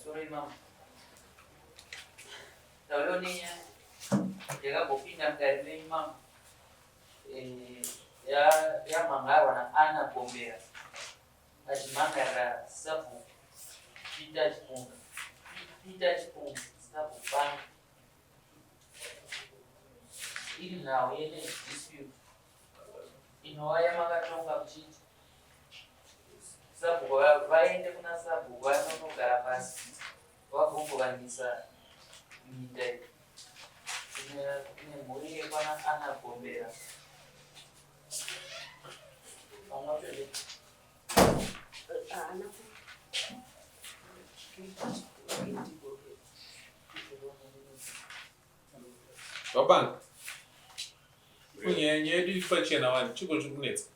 Sorry mom. Tawlo niya. Jaga booking ng guideline ma'am. Ya mangawa na ana bombea. Ajimangara sabu. Pita chipunga. Sabu bang. Ili nawe yene dispute. Inowaya makatonga mchiti. Sabu vaende kuna sabu vanonogara pasi vagombovanisa minda ine mhuri yekwana anagombera pamwapele Wabanga kunyanya yedu ifachena wani chiko chikunetsa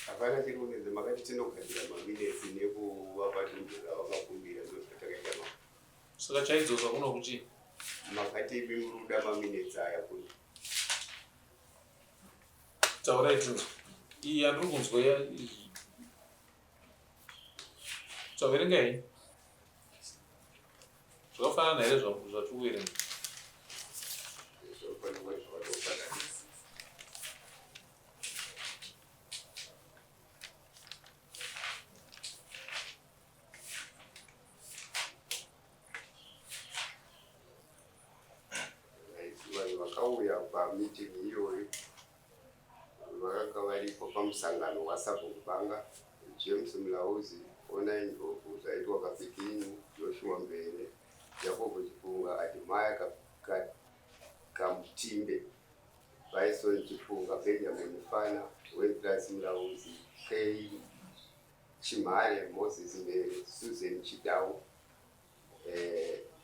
hapana chikunetsa makati tinogadzira maminesi nekuvapatundura vakakumbira ndozvatakaitama saka chaidzosa kuno kuchi makati mimuruda maminesi aya kuno taurai tinzwa iyi yandiri kunzwa ya tsaverenga hii zvakafanana here zvatukuverenga vakauya pamitini iyoyo vakanga varipo pamusangano wasabhokubanga James Mulauzi, Ona Njovu, zaitwa Kapikini, Joshua Mbele, Jacob Chipunga, Adimaya Kamtimbe, Bison Chipunga, Benjamin Mfana, Wentras Mulauzi, K. Chimale, Moses Mbele, Susan Chidau,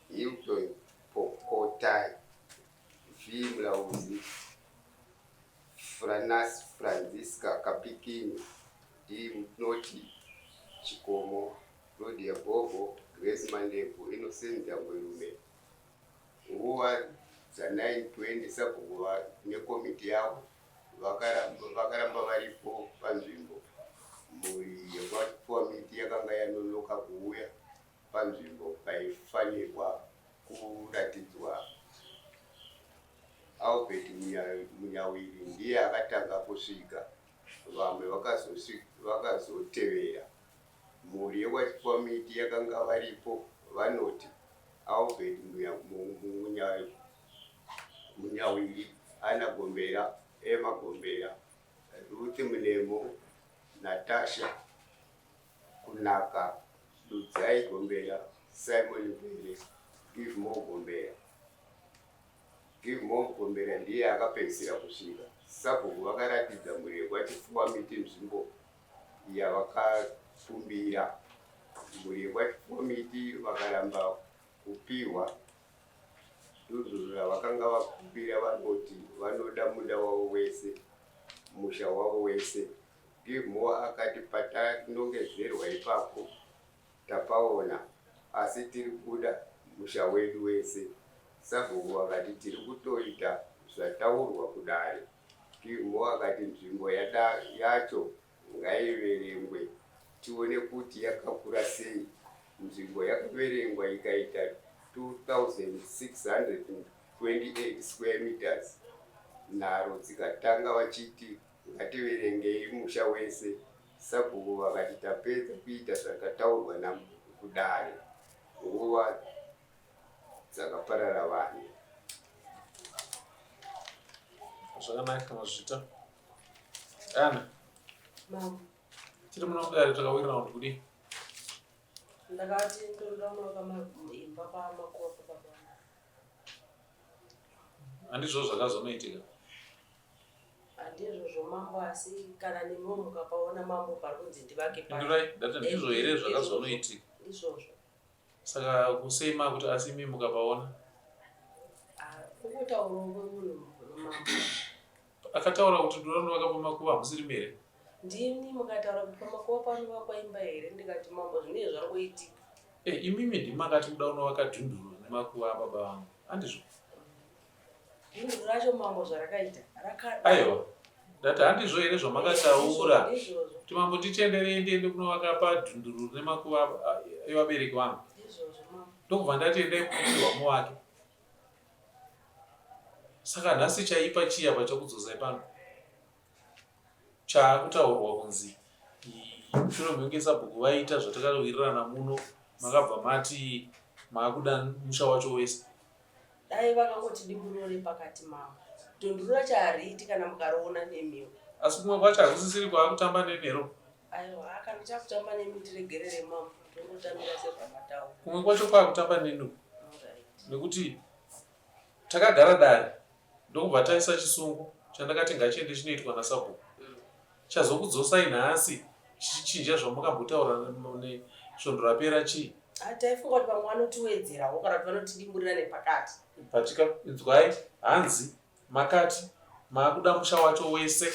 Hilton Pokotai, V. Mulauzi, Francisca Kapikini, D. Noti Chikomo, Claudia Bobo, Grace Mandevu, Innocent Yangwelume. Nguva za 9:20 sabuwa nekomiti yavo vakaramba varipo panzvimbo. Muri yekomiti yakanga yanonoka kuuya panzvimbo paifanirwa kuratidzwa Albert Munyawiri ndiye akatanga kusvika, vamwe vakazotevera. Mhuri yekomiti yakanga varipo vanoti Albert Munyawiri, Ana Gombera, Emma Gombera, Ruth Mulemo, Natasha Kunaka, Ludzai Gombera, Simon Mbele, Give More Gombera. Give More Gombera ndiye akapedzisira kusvika. Sabhuku vakaratidza mhuri yekomiti nzvimbo yavakafumbira. Mhuri yekomiti vakaramba kupiwa dudhurura vakanga vakumbira vanoti vanoda munda wavo wese, musha wavo wese. Give More akati patanongedzerwa ipapo tapaona, asi tiri kuda musha wedu wese. Sabhuku vakati tiri kutoita zvataurwa kudare. Give More akati nzvimbo yacho ngaiverengwe tione kuti yakakura sei. Nzvimbo yakaverengwa ikaita 2,628 square meters. Nharo dzikatanga vachiti ngativerengei musha wese. Sabhuku vakati tapedza kuita zvakataurwa nakudare. Nguva dzakaparara vanhu. zvakanaka mazvita Ana Mama, tiri munodari takawirira kuti kudi ndakati ndoda kama imba pamakuwa papa. handizvo zvakazonoitika Handizvo mambo asi kana nemwe mukapaona mambo parunzi ndivake pa. indurai ndati ndizvo here zvakazonoitika Izvozvo. saka kusema kuti asi imi mukapaona Kukuta urongo munhu mambo. akataura kuti ndorandovaka pamakuva hamusiri mere Ndini mukataura kuti pamakuwa panovakwa imba here ndikati mambo zvinenge zvakangoitika. imimi ndimakati kuda unovaka dhunduru nemakuva ababa vangu handizvo Dhunduru racho mambo zvarakaita aiwa ndati handizvo here zvamakataura Izvozvo. kuti mambo titenderei ndiende kunovaka padhunduru nemakuva evabereki vangu Izvozvo ndokubva ndati endai kupirwa muwake. Saka nhasi chaipa chiya pachakudzosai pano chaakutaurwa kunzi shure mekunge sabhuku vaita zvatakawirirana muno makabva mati maakuda musha wacho wese. Dai vakangoti dimburore pakati mavo tunduru racho hariiti kana mukaroona nemiwo. Asi kumwe kwacho hakusisiri kwaakutamba nenero. Aiwa akana chakutamba nemi tiregerere mambo tongotambira sezvamataura. Kumwe kwacho kwaakutamba nenu nekuti takagara dare ndokubva taisa chisungo chandakati ngachiende chinoitwa nasabhuku. Chazokudzosai nhasi chichinja zvamukambotaura nesvondo rapera chii. Taifunga kuti vamwe vanotiwedzerawo kana kuti vanotidimburira nepakati. Patikadzwai hanzi makati maakuda musha wacho wese,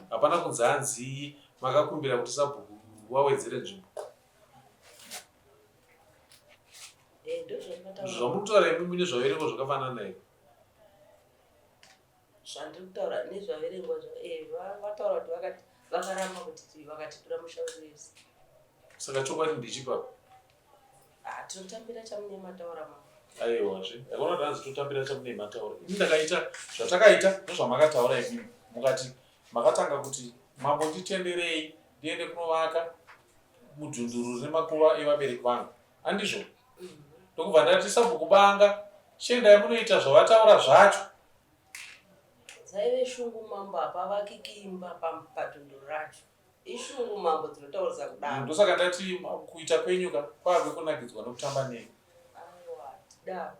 hapana kunzi hanzi makakumbira kuti sabhuku wawedzere nzvimbo. Zvamutaura imimi nezvaverengwa zvakafanana here. Zvandiri kutaura nezvaverengwa vataura kuti vakaramba kuti vakatipira musha wese. Saka chokwadi ndichipa tinotambira chamune mataura mambo. Aiwazve akaona danzi totambira chamune mataura. Ini ndakaita zvatakaita ndozvamakataura imimi. Mukati makatanga kuti mambo nditenderei ndiende kunovaka mudhunduru nemakuva evabereki vangu. Handizvo? Ndokubva ndati sabhuku banga chiendai munoita zvavataura zvacho. Dzaive shungu mambo hapavakikimba padhunduru racho. Ishungu mambo dzinotaurisa kudaro. Ndosaka ndati kuita kwenyuka kwave kunakidzwa nokutamba neni. Aiwa tidaro.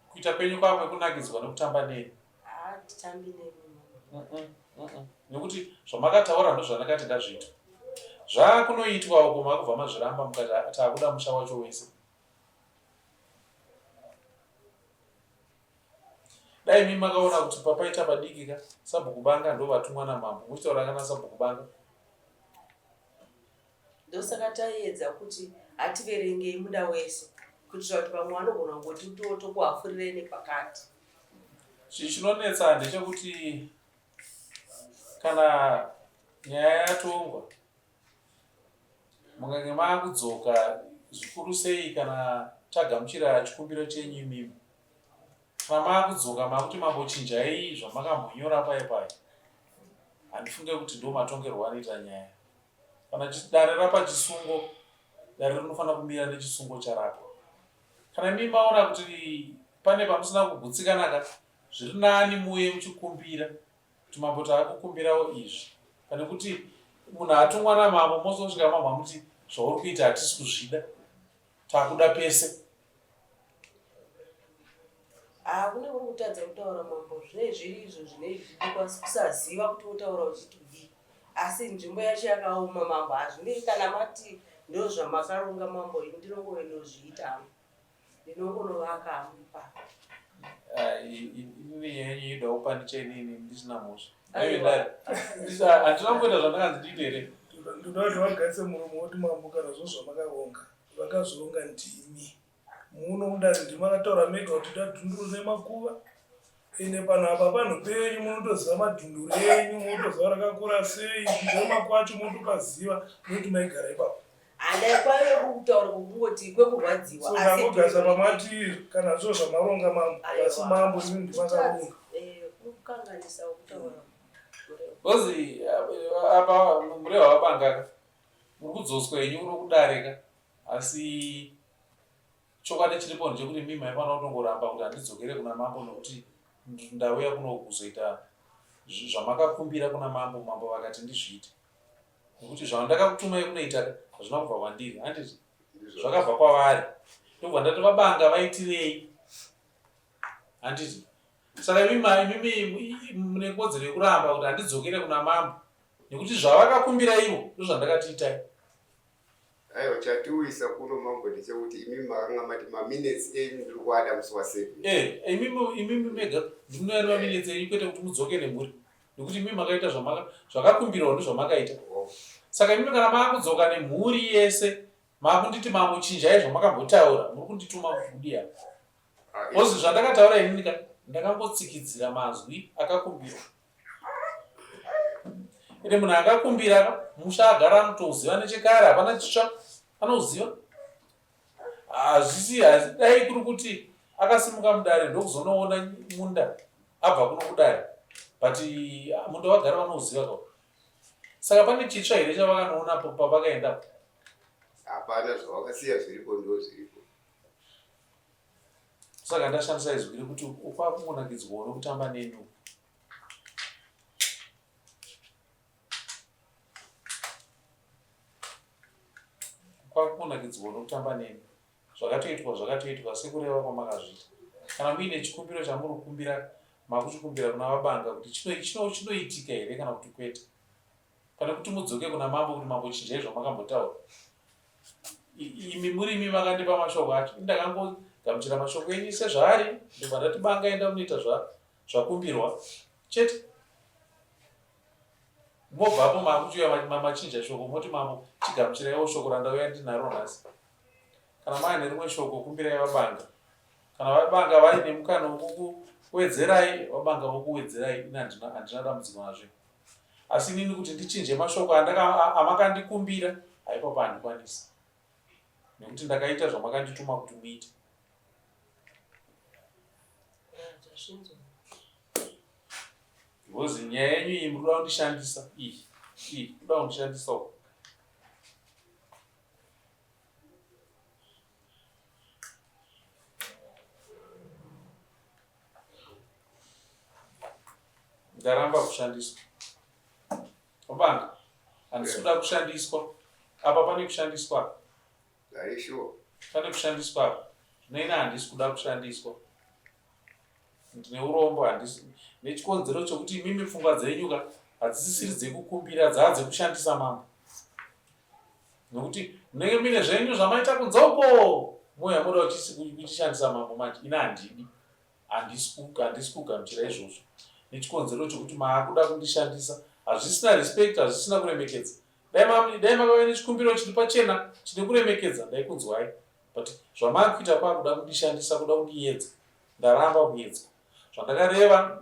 Kuita kwenyu kwave kunakidzwa nokutamba neni. Titambi nemi. Nekuti zvamakataura ndozvandakati ndazviita. Zvaakunoitwa uko makubva mazviramba mukati taakuda musha wacho wese. Dai mimi makaona kuti papaita padikika sabhuku banga ndo vatumwa namambo. Muchitaura kana sabhuku banga. Ndosaka taiedza kuti hativerengei muda wese kuitira kuti vamwe vanogona kungoti tokuhafurirei nepakati. Chinonetsa ndechekuti kana nyaya yatongwa mukange maakudzoka zvikuru sei kana tagamuchira chikumbiro chenyu imimi. Kana maakudzoka makuti mambochinjai zvamakambonyora paipai. Handifunge kuti ndo matongerwo anoita nyaya. Kana dare rapa chisungo, dare rinofanira kumira nechisungo charapwa. Kana mimi maona kuti pane pamusina kugutsikana zviri nani muye muchikumbira kuti mambo taakukumbirawo izvi. Pane kuti munhu atumwa namambo mozosvika mambo amuti zvauri kuita hatisi kuzvida. Taakuda pese. Kune kuri kutadza kutaura mambo zvine zviri izvo zvine kusaziva kuti wotaura uchitudii. Asi nzvimbo yacho yakaoma mambo hazvinei kana mati ndo zvamakaronga mambo ini ndinongove ndozviita. Ndinongonovaka amupa. Ini yenyu ida upandicha inini ndisina mhosva. Handina kumboita zvandakanzi ndiite here. Ndoda kuti vagarise muromo woti mambo kana zvo zvamakaronga vakazvironga ndimi. Muno mudare ndimakataura mega kuti tadhunduru nemakuva. Ende pano apa panhu penyu munotoziva madhunduru enyu, munotoziva rakakura sei, kugoma kwacho munotopaziva nekuti maigara ipapo. Handai kwaive kutaura kwokungoti kwekurwadziwa. So ndangogasa pamati kana zvo zvamaronga mambo, asi mambo imi ndimakaronga. Kukanganisa kutaura. Kozi apa mureva wabangaka muri kudzoswa yenyu uri kudarika. Asi chokwadi chiripo ndechekuti mimi maifana kutongoramba kuti handidzokere kuna mambo nokuti ndauya kuno kuzoita zvamakakumbira kuna mambo. Mambo vakati ndizviite nekuti zvandakakutumai kunoita hazvina kubva kwandiri. Handiti zvakabva kwavari. Ndobva ndati vabanga vaitirei. Handiti saka imimi mune kodzero yekuramba kuti handidzokere kuna mambo nekuti zvavakakumbira ivo ndozvandakatiitai. Aiwa chatiuyisa kuno mambo ndechekuti imimi makanga mati maminutes enyu ndiri kuada musi wa7. Imimi mega ndinoyani maminutes enyu kwete kuti mudzoke nemhuri nekuti imimi makaita zvakakumbirawo ndozvamakaita. Saka imimi kana maakudzoka nemhuri yese maakunditi mambo chinjai zvamakambotaura muri kundituma kufudira. Kozi zvandakataura inini ndakambotsikidzira mazwi akakumbirwa. Ende munhu akakumbira musha agara anotoziva nechekare hapana chitsva anoziva. hazvisi dai kuri kuti akasimuka mudare ndokuzonoona munda abva kuno kudare but munda vagara vanouziva kwa saka pane chitsva here chavakanoona pavakaenda hapana zvavakasiya zviripo ndo zviripo saka ndashandisa izwi rekuti ukwakungonakidzwa nokutamba nenu kwakunakidzwa nokutamba nemi zvakatoitwa sekureva kwamakazviita kana muine chikumbiro chamuri kukumbira makuchikumbira kuna vabanga kuti chinoitika here kana kuti kwete pane kuti mudzoke kuna mambo kuti mambo chinjai zvamakambotaura imi muri imi makandipa mashoko acho indakangogamuchira mashoko enyu sezvaari ndobva ndati banga enda munoita zvakumbirwa chete mobvapo makuchiuya machinja shoko moti mambo chigamuchiraiwo shoko randauya ndinaro nhasi kana maine rimwe shoko kumbirai vabanga kana vabanga vaine mukana wokuwedzerai vabanga vokuwedzerai ina handina dambudziko nazvo asi inini kuti ndichinje mashoko amakandikumbira haipapo handikwanisi nekuti ndakaita zvamakandituma kuti muite because nyaya yenyu iyi muri kuda kundishandisa iyi kuda kundishandisawo ndaramba kushandiswa vabanga handisi kuda kushandiswa apa pane kushandiswa pane kushandiswa apa zvinoina handisi kuda kushandiswa ndine urombo handisi nechikonzero chokuti imimi pfungwa dzenyuka hadzisisiri dzekukumbira dzaadzekushandisa mambo nokuti munenge muine zvenyu zvamaita kunze uko moya moda kuchishandisa mambo manje ina handidi handisi kugamuchira izvozvo nechikonzero chokuti maakuda kundishandisa hazvisina respect hazvisina kuremekedza dai makauya nechikumbiro chiri pachena chine kuremekedza ndaikunzwai but zvamakuita pakuda kundishandisa kuda kundiedza ndaramba kuedzwa zvandakareva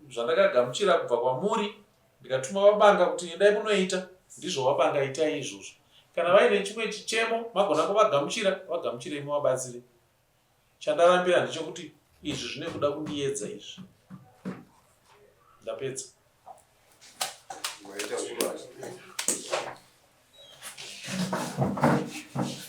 zvandakagamuchira kubva kwamuri ndikatuma vabanga kuti endai munoita ndizvo vabanga itai izvozvo kana vaine chimwe chichemo magona kuvagamuchira vagamuchirei muvabatsire chandarambira ndechekuti izvi zvine kuda kundiedza izvi ndapedza Vai dar um